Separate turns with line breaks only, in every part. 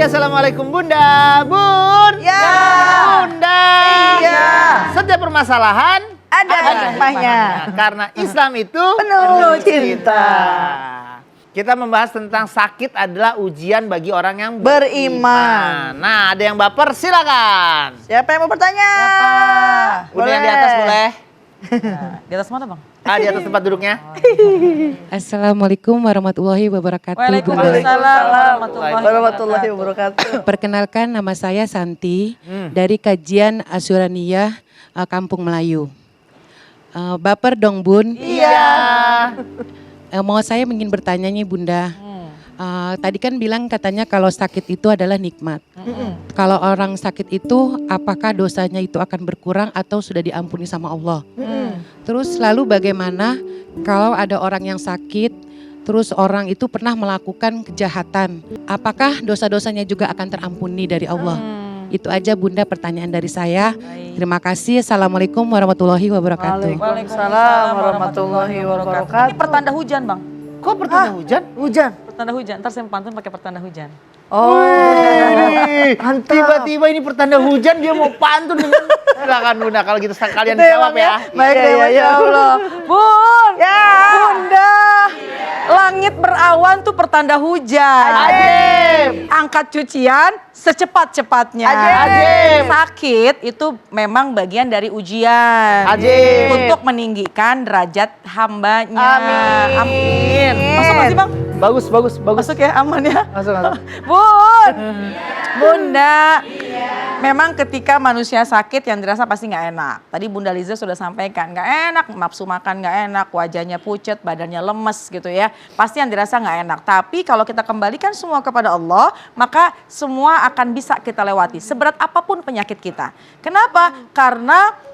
Assalamualaikum Bunda. Bun.
Ya.
Bunda.
Iya.
Setiap permasalahan
Ada hikmahnya.
Karena Islam itu
Penuh cinta.
Kita membahas tentang sakit adalah ujian bagi orang yang
Beriman.
Nah, ada yang baper, silakan.
Siapa yang mau bertanya?
Udah yang di atas boleh.
Di atas mana, Bang?
Di atas tempat duduknya.
Assalamualaikum warahmatullahi wabarakatuh.
Waalaikumsalam
Warahmatullahi wabarakatuh.
Perkenalkan, nama saya Santi dari kajian Asuraniyah Kampung Melayu. Baper dong Bun.
Iya.
Mau saya ingin bertanya nih Bunda. Tadi kan bilang katanya kalau sakit itu adalah nikmat. Kalau orang sakit itu apakah dosanya itu akan berkurang atau sudah diampuni sama Allah? Terus lalu bagaimana kalau ada orang yang sakit, terus orang itu pernah melakukan kejahatan, apakah dosa-dosanya juga akan terampuni dari Allah? Itu aja Bunda pertanyaan dari saya. Terima kasih. Assalamualaikum warahmatullahi wabarakatuh.
Waalaikumsalam warahmatullahi wabarakatuh.
Ini pertanda hujan, Bang.
Kok pertanda hujan?
Hujan.
Pertanda hujan. Ntar saya pantun pakai pertanda hujan.
Oh.
Tiba-tiba ini pertanda hujan dia mau pantun dengan silakan Bunda kalau gitu kalian jawab ya.
Baik deh, Masya Allah.
Bun!
Ya.
Bunda! Langit berawan tuh pertanda hujan.
Ajib.
Angkat cucian secepat-cepatnya.
Ajib.
Sakit itu memang bagian dari ujian.
Ajib.
Untuk meninggikan derajat hambanya.
Amin.
Masuk gak sih Bang?
Bagus.
Masuk ya, aman ya?
Masuk.
Bun, Bunda, memang ketika manusia sakit yang dirasa pasti nggak enak. Tadi Bunda Liza sudah sampaikan, nggak enak, nafsu makan nggak enak, wajahnya pucat, badannya lemes gitu ya. Pasti yang dirasa nggak enak. Tapi kalau kita kembalikan semua kepada Allah, maka semua akan bisa kita lewati. Seberat apapun penyakit kita. Kenapa? Karena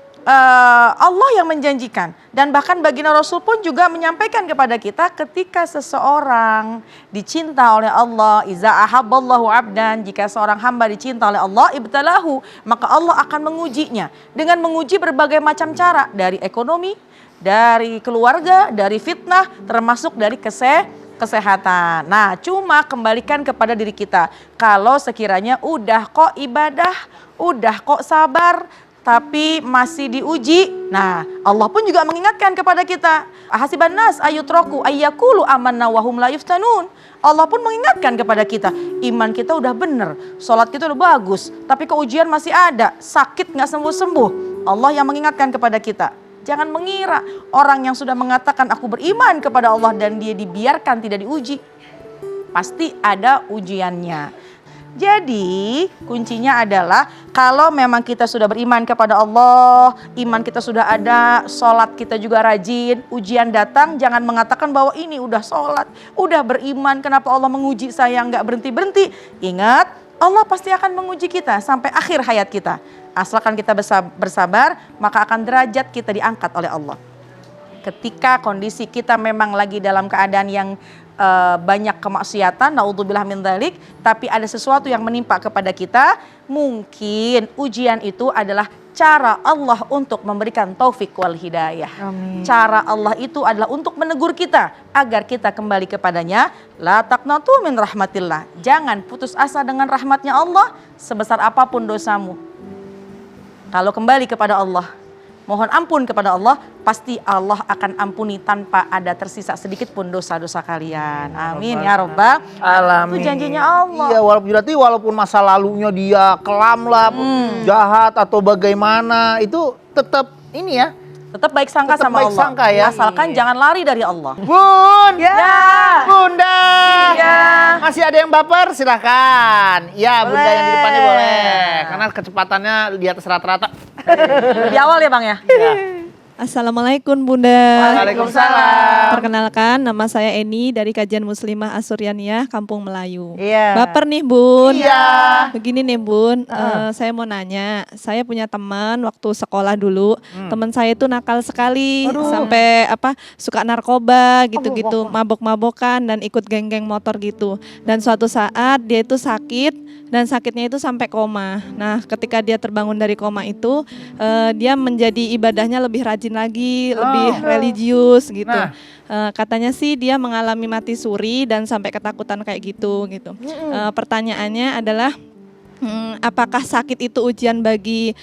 Allah yang menjanjikan dan bahkan baginda Rasul pun juga menyampaikan kepada kita ketika seseorang dicinta oleh Allah, iza ahabballahu abdan, jika seorang hamba dicinta oleh Allah, ibtalahu, maka Allah akan mengujinya dengan menguji berbagai macam cara, dari ekonomi, dari keluarga, dari fitnah, termasuk dari kesehatan. Nah, cuma kembalikan kepada diri kita. Kalau sekiranya udah kok ibadah, udah kok sabar, tapi masih diuji. Nah, Allah pun juga mengingatkan kepada kita. Hasiban nas ayutraku ayyakulu amanna wa hum la yuftanun. Allah pun mengingatkan kepada kita, iman kita udah bener, sholat kita udah bagus, tapi keujian masih ada, sakit nggak sembuh-sembuh. Allah yang mengingatkan kepada kita. Jangan mengira orang yang sudah mengatakan aku beriman kepada Allah dan dia dibiarkan tidak diuji. Pasti ada ujiannya. Jadi kuncinya adalah kalau memang kita sudah beriman kepada Allah, iman kita sudah ada, sholat kita juga rajin, ujian datang jangan mengatakan bahwa ini udah sholat, udah beriman, kenapa Allah menguji saya nggak berhenti-berhenti. Ingat, Allah pasti akan menguji kita sampai akhir hayat kita. Asalkan kita bersabar, maka akan derajat kita diangkat oleh Allah. Ketika kondisi kita memang lagi dalam keadaan yang banyak kemaksiatan, naudzubillah min dzalik, tapi ada sesuatu yang menimpa kepada kita, mungkin ujian itu adalah cara Allah untuk memberikan taufik wal hidayah.
Amin.
Cara Allah itu adalah untuk menegur kita agar kita kembali kepadanya. La taqnatu min rahmatillah. Jangan putus asa dengan rahmatnya Allah sebesar apapun dosamu. Kalau kembali kepada Allah, mohon ampun kepada Allah, pasti Allah akan ampuni tanpa ada tersisa sedikit pun dosa-dosa kalian. Amin ya Rabbal
Alamin.
Itu janjinya Allah.
Iya, walaupun masa lalunya dia kelam lah, jahat atau bagaimana, itu tetap ini ya.
Tetap baik sangka
Tetap
sama
baik
Allah.
sangka ya.
Asalkan jangan lari dari Allah.
Bun,
Ya.
Bunda,
Ya.
masih ada yang baper, silahkan. Ya, Bunda yang di depannya
Boleh.
boleh, karena kecepatannya di atas rata-rata.
Di awal ya Bang ya.
Ya.
Assalamualaikum Bunda.
Waalaikumsalam.
Perkenalkan, nama saya Eni dari Kajian Muslimah Asuraniyah Kampung Melayu.
Iya.
Baper nih Bun.
Iya.
Begini nih Bun, saya mau nanya. Saya punya teman waktu sekolah dulu. Teman saya itu nakal sekali, sampai suka narkoba gitu-gitu, mabok-mabokan dan ikut geng-geng motor gitu. Dan suatu saat dia itu sakit dan sakitnya itu sampai koma. Nah, ketika dia terbangun dari koma itu, dia menjadi ibadahnya lebih rajin rajin lagi, lebih religius gitu.
Nah.
Katanya sih dia mengalami mati suri dan sampai ketakutan kayak gitu. Pertanyaannya adalah apakah sakit itu ujian bagi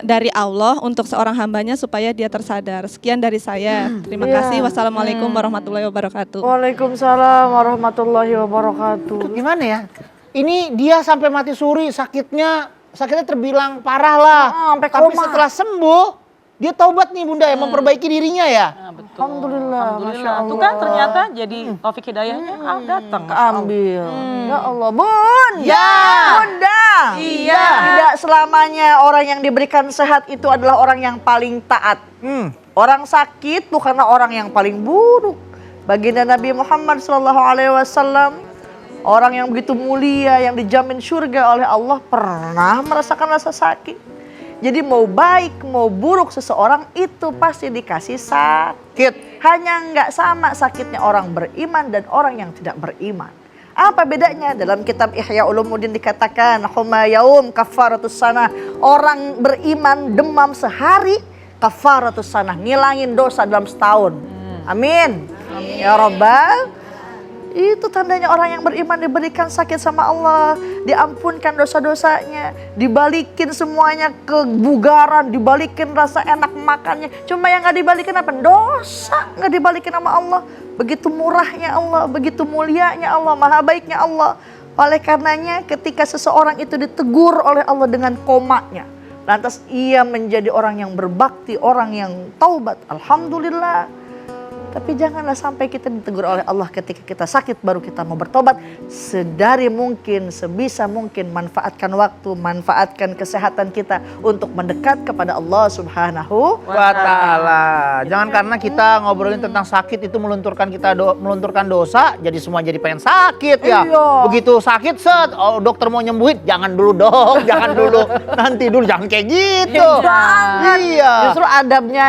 dari Allah untuk seorang hambanya supaya dia tersadar? Sekian dari saya. Terima kasih. Wassalamualaikum warahmatullahi wabarakatuh.
Waalaikumsalam warahmatullahi wabarakatuh.
Itu gimana ya? Ini dia sampai mati suri, sakitnya terbilang parah lah.
Sampai
Tapi
koma.
setelah sembuh, dia taubat nih Bunda ya, memperbaiki dirinya ya.
Alhamdulillah, Masya Allah.
Tuh kan ternyata jadi Taufik Hidayahnya datang.
Keambil. Ya Allah, Bun.
Ya.
Bunda.
Iya.
Tidak selamanya orang yang diberikan sehat itu adalah orang yang paling taat. Orang sakit bukanlah orang yang paling buruk. Baginda Nabi Muhammad SAW, orang yang begitu mulia, yang dijamin surga oleh Allah, pernah merasakan rasa sakit. Jadi mau baik, mau buruk seseorang itu pasti dikasih sakit. Hanya nggak sama sakitnya orang beriman dan orang yang tidak beriman. Apa bedanya? Dalam kitab Ihya Ulumuddin dikatakan, huma yaum kafaratus sanah. Orang beriman demam sehari, kafaratus sanah, ngilangin dosa dalam setahun. Amin. Ya Rabbal. Itu tandanya orang yang beriman diberikan sakit sama Allah, diampunkan dosa-dosanya, dibalikin semuanya kebugaran, dibalikin rasa enak makannya. Cuma yang gak dibalikin apa? Dosa gak dibalikin sama Allah. Begitu murahnya Allah, begitu mulianya Allah, maha baiknya Allah. Oleh karenanya ketika seseorang itu ditegur oleh Allah dengan komanya, lantas ia menjadi orang yang berbakti, orang yang taubat, alhamdulillah. Tapi janganlah sampai kita ditegur oleh Allah ketika kita sakit baru kita mau bertobat. Sedari mungkin, sebisa mungkin manfaatkan waktu, manfaatkan kesehatan kita untuk mendekat kepada Allah Subhanahu
Wa ta'ala. Jangan karena kita ngobrolin tentang sakit itu melunturkan dosa, jadi semua jadi pengen sakit ya.
Iya.
Begitu sakit set, dokter mau nyembuhin, jangan dulu dong, jangan dulu. Nanti dulu, jangan kayak gitu.
Jangan.
Iya.
Justru adabnya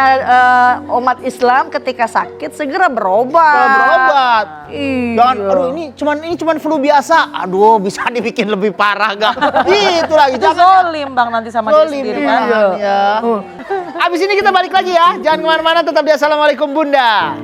umat Islam ketika sakit segera berobat.
Berobat.
Iya.
Jangan, aduh ini cuman flu biasa. Aduh, bisa dibikin lebih parah gak? Gitu lagi.
Itu zolim Bang nanti sama diri sendiri kan.
Ya. Abis ini kita balik lagi ya. Jangan kemana-mana, tetap di Assalamualaikum Bunda.